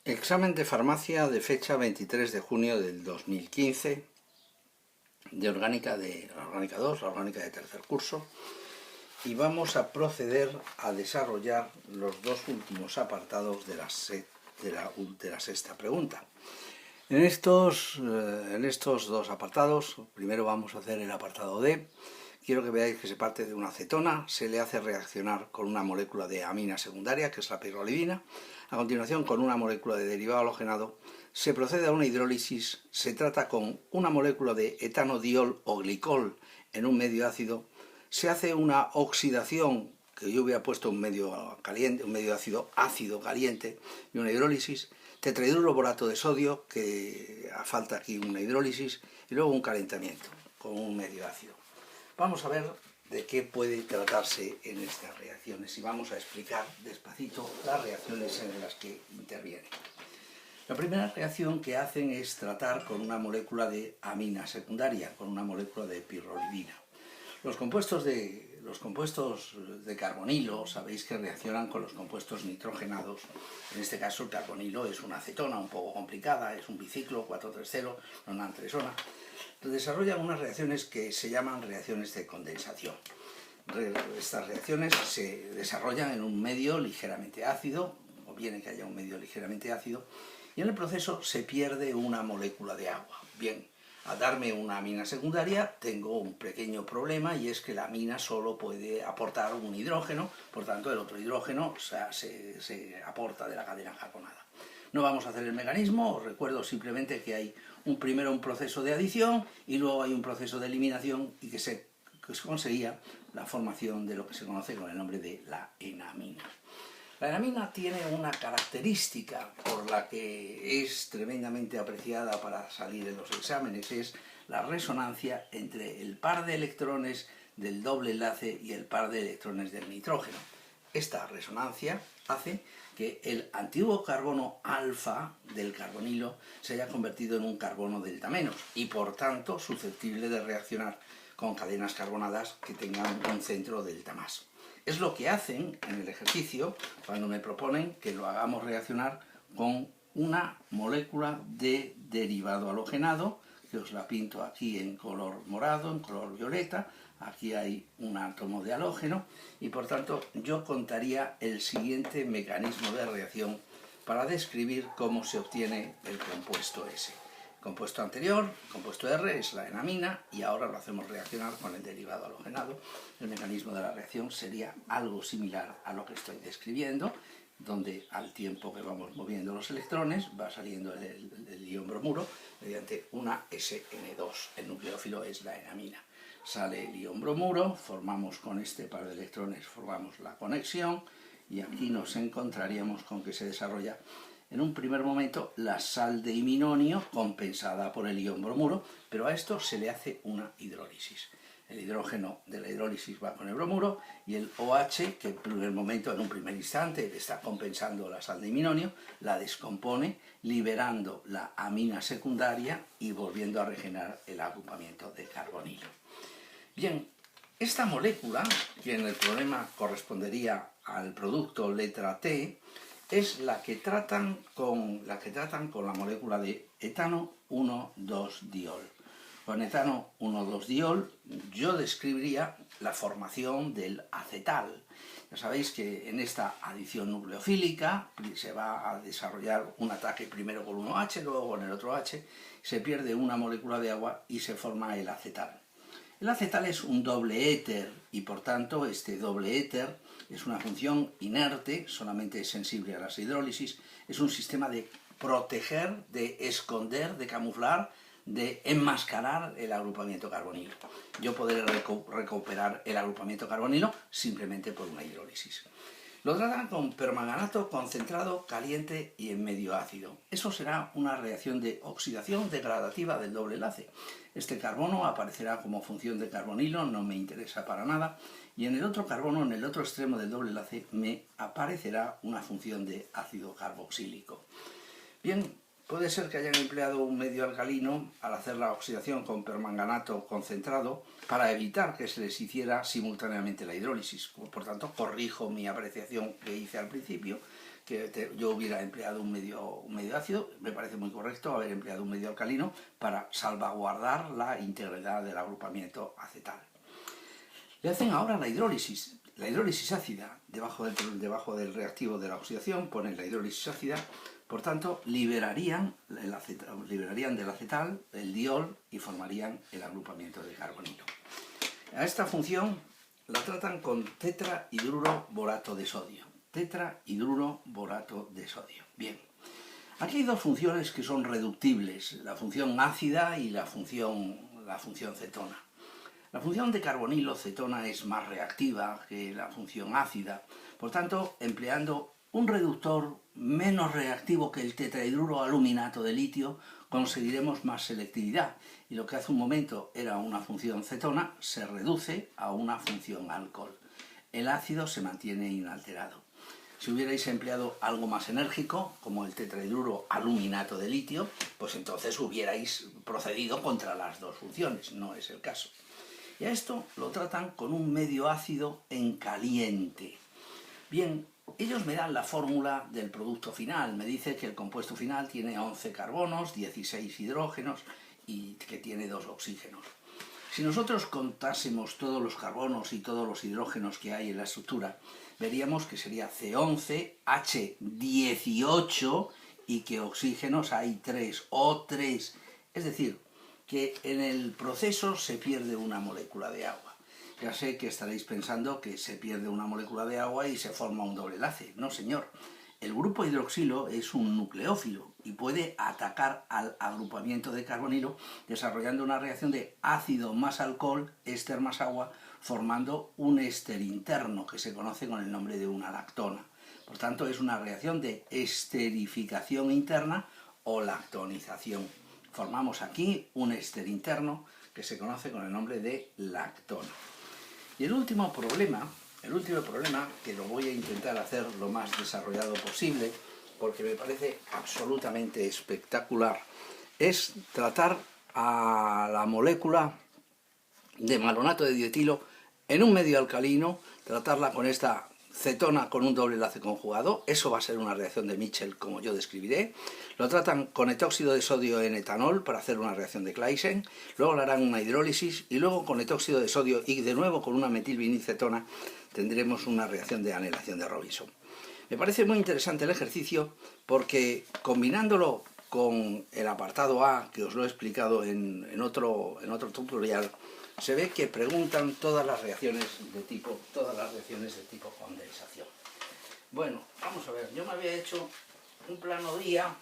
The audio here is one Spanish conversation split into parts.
Examen de farmacia de fecha 23 de junio del 2015 de la orgánica 2, la orgánica de tercer curso, y vamos a proceder a desarrollar los dos últimos apartados de la sexta pregunta. En estos dos apartados, primero vamos a hacer el apartado D. Quiero que veáis que se parte de una acetona, se le hace reaccionar con una molécula de amina secundaria, que es la pirrolidina. A continuación, con una molécula de derivado halogenado, se procede a una hidrólisis, se trata con una molécula de etanodiol o glicol en un medio ácido, se hace una oxidación, que yo hubiera puesto un medio caliente, un medio ácido caliente, y una hidrólisis, tetrahidruro borato de sodio, que falta aquí una hidrólisis, y luego un calentamiento con un medio ácido. Vamos a ver de qué puede tratarse en estas reacciones y vamos a explicar despacito las reacciones en las que intervienen. La primera reacción que hacen es tratar con una molécula de amina secundaria, con una molécula de pirrolidina. Los compuestos de carbonilo, sabéis que reaccionan con los compuestos nitrogenados. En este caso el carbonilo es una acetona un poco complicada, es un biciclo 4,3,0, nonantresona. Desarrollan unas reacciones que se llaman reacciones de condensación. Estas reacciones se desarrollan en un medio ligeramente ácido, o bien que haya un medio ligeramente ácido, y en el proceso se pierde una molécula de agua. Bien, al darme una amina secundaria tengo un pequeño problema, y es que la amina solo puede aportar un hidrógeno, por tanto el otro hidrógeno se aporta de la cadena carbonada. No vamos a hacer el mecanismo, os recuerdo simplemente que hay primero un proceso de adición y luego hay un proceso de eliminación, y que se conseguía la formación de lo que se conoce con el nombre de la enamina. La enamina tiene una característica por la que es tremendamente apreciada para salir en los exámenes, es la resonancia entre el par de electrones del doble enlace y el par de electrones del nitrógeno. Esta resonancia hace que el antiguo carbono alfa del carbonilo se haya convertido en un carbono delta menos y por tanto susceptible de reaccionar con cadenas carbonadas que tengan un centro delta más. Es lo que hacen en el ejercicio cuando me proponen que lo hagamos reaccionar con una molécula de derivado halogenado, que os la pinto aquí en color morado, en color violeta. Aquí hay un átomo de halógeno y por tanto yo contaría el siguiente mecanismo de reacción para describir cómo se obtiene el compuesto S. El compuesto anterior, el compuesto R, es la enamina, y ahora lo hacemos reaccionar con el derivado halogenado. El mecanismo de la reacción sería algo similar a lo que estoy describiendo, donde al tiempo que vamos moviendo los electrones va saliendo el ion bromuro mediante una SN2. El nucleófilo es la enamina. Sale el ion bromuro, formamos con este par de electrones, formamos la conexión, y aquí nos encontraríamos con que se desarrolla en un primer momento la sal de iminonio compensada por el ion bromuro, pero a esto se le hace una hidrólisis. El hidrógeno de la hidrólisis va con el bromuro, y el OH, que en un primer instante está compensando la sal de iminonio, la descompone, liberando la amina secundaria y volviendo a regenerar el agrupamiento de carbonilo. Bien, esta molécula, que en el problema correspondería al producto letra T, es la que tratan con la molécula de etano 1,2-diol. Con etano 1,2-diol yo describiría la formación del acetal. Ya sabéis que en esta adición nucleofílica se va a desarrollar un ataque primero con un OH, luego con el otro H, se pierde una molécula de agua y se forma el acetal. El acetal es un doble éter y por tanto este doble éter es una función inerte, solamente es sensible a las hidrólisis, es un sistema de proteger, de esconder, de camuflar, de enmascarar el agrupamiento carbonilo. Yo podré recuperar el agrupamiento carbonilo simplemente por una hidrólisis. Lo tratan con permanganato concentrado, caliente y en medio ácido. Eso será una reacción de oxidación degradativa del doble enlace. Este carbono aparecerá como función de carbonilo, no me interesa para nada, y en el otro carbono, en el otro extremo del doble enlace, me aparecerá una función de ácido carboxílico. Bien, puede ser que hayan empleado un medio alcalino al hacer la oxidación con permanganato concentrado para evitar que se les hiciera simultáneamente la hidrólisis. Por tanto, corrijo mi apreciación que hice al principio, que yo hubiera empleado un medio ácido. Me parece muy correcto haber empleado un medio alcalino para salvaguardar la integridad del agrupamiento acetal. Le hacen ahora la hidrólisis ácida, debajo del reactivo de la oxidación, ponen la hidrólisis ácida, por tanto liberarían del acetal el diol y formarían el agrupamiento de carbonilo. A esta función la tratan con tetrahidruro borato de sodio. Tetrahidruro borato de sodio. Bien, aquí hay dos funciones que son reductibles, la función ácida y la función cetona. La función de carbonilo cetona es más reactiva que la función ácida, por tanto, empleando un reductor menos reactivo que el tetrahidruro aluminato de litio, conseguiremos más selectividad, y lo que hace un momento era una función cetona se reduce a una función alcohol. El ácido se mantiene inalterado. Si hubierais empleado algo más enérgico, como el tetrahidruro aluminato de litio, pues entonces hubierais procedido contra las dos funciones, no es el caso. Y a esto lo tratan con un medio ácido en caliente. Bien, ellos me dan la fórmula del producto final. Me dice que el compuesto final tiene 11 carbonos, 16 hidrógenos y que tiene 2 oxígenos. Si nosotros contásemos todos los carbonos y todos los hidrógenos que hay en la estructura, veríamos que sería C11H18 y que oxígenos hay 3, O3. Es decir, que en el proceso se pierde una molécula de agua. Ya sé que estaréis pensando que se pierde una molécula de agua y se forma un doble enlace. No, señor. El grupo hidroxilo es un nucleófilo y puede atacar al agrupamiento de carbonilo desarrollando una reacción de ácido más alcohol, éster más agua, formando un éster interno que se conoce con el nombre de una lactona. Por tanto, es una reacción de esterificación interna o lactonización. Formamos aquí un éster interno que se conoce con el nombre de lactona. Y el último problema, que lo voy a intentar hacer lo más desarrollado posible, porque me parece absolutamente espectacular, es tratar a la molécula de malonato de dietilo en un medio alcalino, tratarla con esta cetona con un doble enlace conjugado. Eso va a ser una reacción de Mitchell, como yo describiré. Lo tratan con etóxido de sodio en etanol para hacer una reacción de Claisen, luego le harán una hidrólisis y luego con etóxido de sodio y de nuevo con una metilvinilcetona tendremos una reacción de anelación de Robinson. Me parece muy interesante el ejercicio porque combinándolo con el apartado A, que os lo he explicado en otro tutorial, se ve que preguntan todas las reacciones de tipo condensación. Bueno, vamos a ver, yo me había hecho un plano guía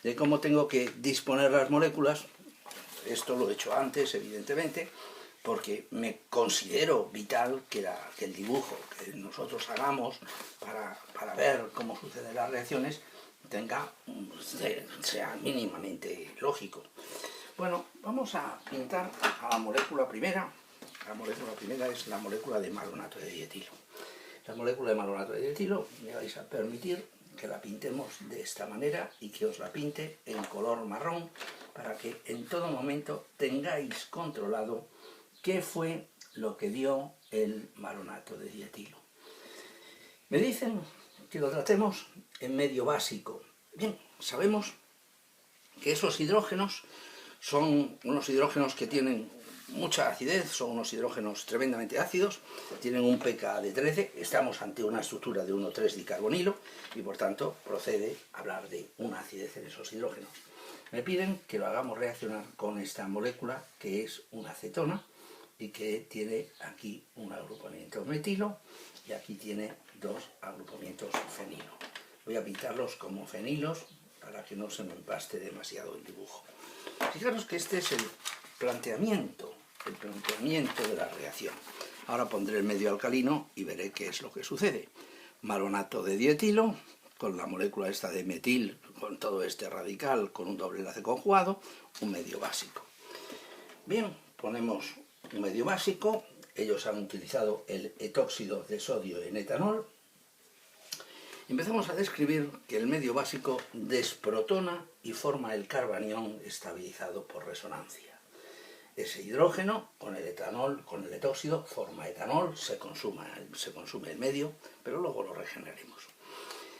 de cómo tengo que disponer las moléculas. Esto lo he hecho antes, evidentemente, porque me considero vital que el dibujo que nosotros hagamos para ver cómo suceden las reacciones sea mínimamente lógico. Bueno, vamos a pintar a la molécula primera. La molécula primera es la molécula de malonato de dietilo. La molécula de malonato de dietilo me vais a permitir que la pintemos de esta manera y que os la pinte en color marrón para que en todo momento tengáis controlado qué fue lo que dio el malonato de dietilo. Me dicen que lo tratemos en medio básico. Bien, sabemos que esos hidrógenos son unos hidrógenos que tienen mucha acidez, son unos hidrógenos tremendamente ácidos, tienen un pK de 13, estamos ante una estructura de 1,3 dicarbonilo y por tanto procede hablar de una acidez en esos hidrógenos. Me piden que lo hagamos reaccionar con esta molécula que es una acetona y que tiene aquí un agrupamiento metilo y aquí tiene 2 agrupamientos fenilo. Voy a pintarlos como fenilos para que no se me empaste demasiado el dibujo. Fijaros que este es el planteamiento de la reacción. Ahora pondré el medio alcalino y veré qué es lo que sucede. Malonato de dietilo con la molécula esta de metil, con todo este radical, con un doble enlace conjugado, un medio básico. Bien, ponemos un medio básico. Ellos han utilizado el etóxido de sodio en etanol. Empezamos a describir que el medio básico desprotona y forma el carbanión estabilizado por resonancia. Ese hidrógeno con el etanol, con el etóxido, forma etanol, se consume el medio, pero luego lo regeneraremos.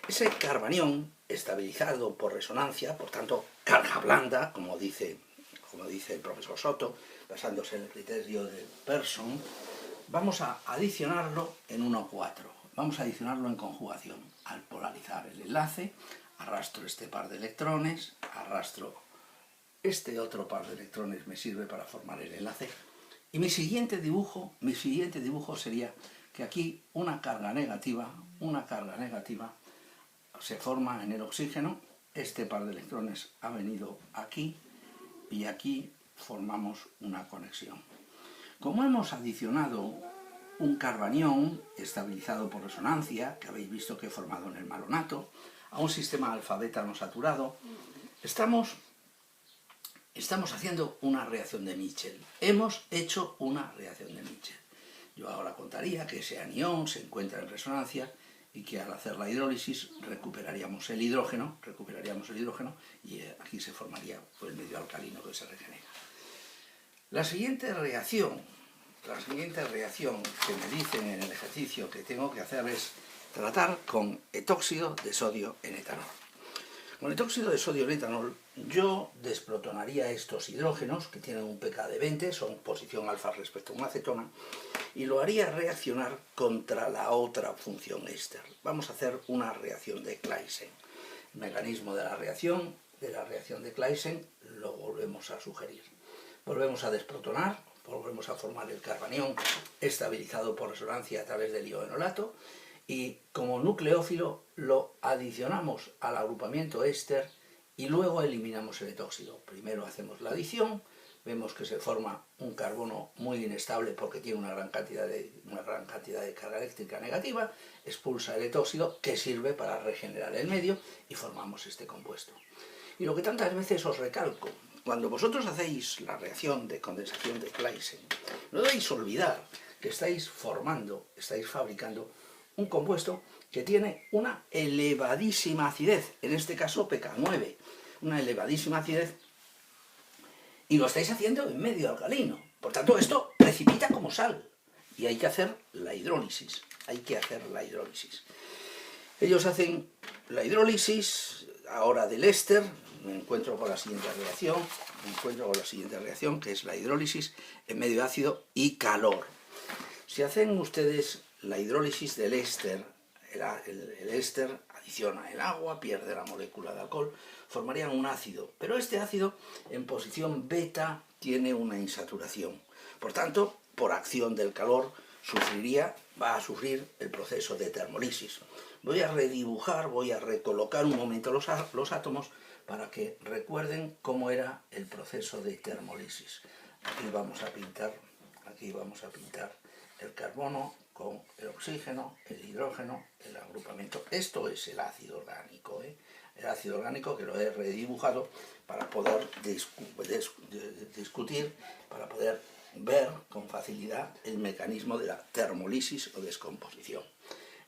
Ese carbanión, estabilizado por resonancia, por tanto, carga blanda, como dice el profesor Soto, basándose en el criterio de Pearson, vamos a adicionarlo en 1,4. Vamos a adicionarlo en conjugación. Al polarizar el enlace, arrastro este par de electrones, arrastro este otro par de electrones, me sirve para formar el enlace. Y mi siguiente dibujo sería que aquí una carga negativa se forma en el oxígeno. Este par de electrones ha venido aquí y aquí formamos una conexión. Como hemos adicionado un carbanión estabilizado por resonancia, que habéis visto que he formado en el malonato, a un sistema alfa-beta no saturado, estamos haciendo una reacción de Mitchell. Hemos hecho una reacción de Mitchell. Yo ahora contaría que ese anión se encuentra en resonancia y que al hacer la hidrólisis recuperaríamos el hidrógeno y aquí se formaría el medio alcalino que se regenera. La siguiente reacción que me dicen en el ejercicio que tengo que hacer es tratar con etóxido de sodio en etanol. Con etóxido de sodio en etanol yo desprotonaría estos hidrógenos que tienen un pK de 20, son posición alfa respecto a una acetona, y lo haría reaccionar contra la otra función éster. Vamos a hacer una reacción de Claisen. El mecanismo de la reacción de Claisen lo volvemos a sugerir. Volvemos a desprotonar, volvemos a formar el carbanión estabilizado por resonancia a través del ioenolato y como nucleófilo lo adicionamos al agrupamiento éster y luego eliminamos el etóxido. Primero hacemos la adición, vemos que se forma un carbono muy inestable porque tiene una gran cantidad de carga eléctrica negativa, expulsa el etóxido que sirve para regenerar el medio y formamos este compuesto. Y lo que tantas veces os recalco, cuando vosotros hacéis la reacción de condensación de Claisen, no debéis olvidar que estáis fabricando un compuesto que tiene una elevadísima acidez, en este caso pK9, una elevadísima acidez, y lo estáis haciendo en medio alcalino. Por tanto, esto precipita como sal, y hay que hacer la hidrólisis, Ellos hacen la hidrólisis, ahora del éster, me encuentro con la siguiente reacción, que es la hidrólisis en medio ácido y calor. Si hacen ustedes la hidrólisis del éster, el éster adiciona el agua, pierde la molécula de alcohol, formarían un ácido, pero este ácido en posición beta tiene una insaturación. Por tanto, por acción del calor, va a sufrir el proceso de termolisis. Voy a redibujar, voy a recolocar un momento los átomos para que recuerden cómo era el proceso de termolisis. Aquí vamos a pintar el carbono con el oxígeno, el hidrógeno, el agrupamiento. Esto es el ácido orgánico, el ácido orgánico que lo he redibujado para poder discutir, para poder ver con facilidad el mecanismo de la termolisis o descomposición.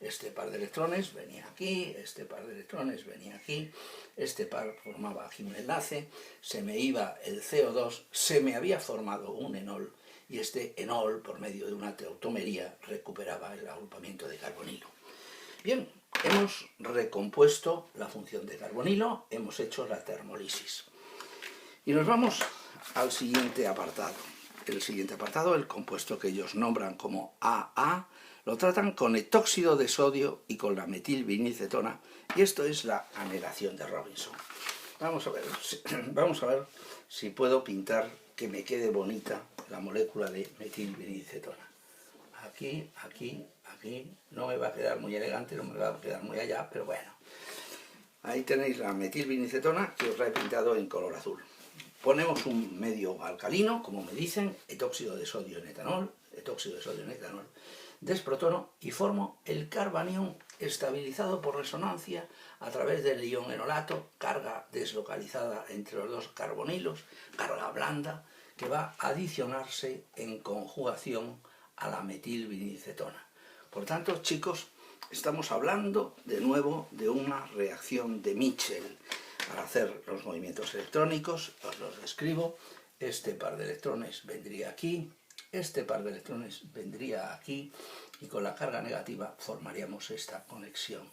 Este par de electrones venía aquí, este par de electrones venía aquí, este par formaba aquí un enlace, se me iba el CO2, se me había formado un enol, y este enol, por medio de una tautomería, recuperaba el agrupamiento de carbonilo. Bien, hemos recompuesto la función de carbonilo, hemos hecho la termolisis. Y nos vamos al siguiente apartado. El siguiente apartado, el compuesto que ellos nombran como AA, lo tratan con etóxido de sodio y con la metilvinilcetona, y esto es la anelación de Robinson. Vamos a ver si puedo pintar que me quede bonita la molécula de metilvinilcetona. Aquí, no me va a quedar muy elegante, no me va a quedar muy allá, pero bueno. Ahí tenéis la metilvinilcetona que os la he pintado en color azul. Ponemos un medio alcalino, como me dicen, etóxido de sodio en etanol, desprotono y formo el carbanión estabilizado por resonancia a través del ion enolato, carga deslocalizada entre los dos carbonilos, carga blanda, que va a adicionarse en conjugación a la metilvinilcetona. Por tanto, chicos, estamos hablando de nuevo de una reacción de Mitchell. Para hacer los movimientos electrónicos, os los describo. este par de electrones vendría aquí, este par de electrones vendría aquí, y con la carga negativa formaríamos esta conexión.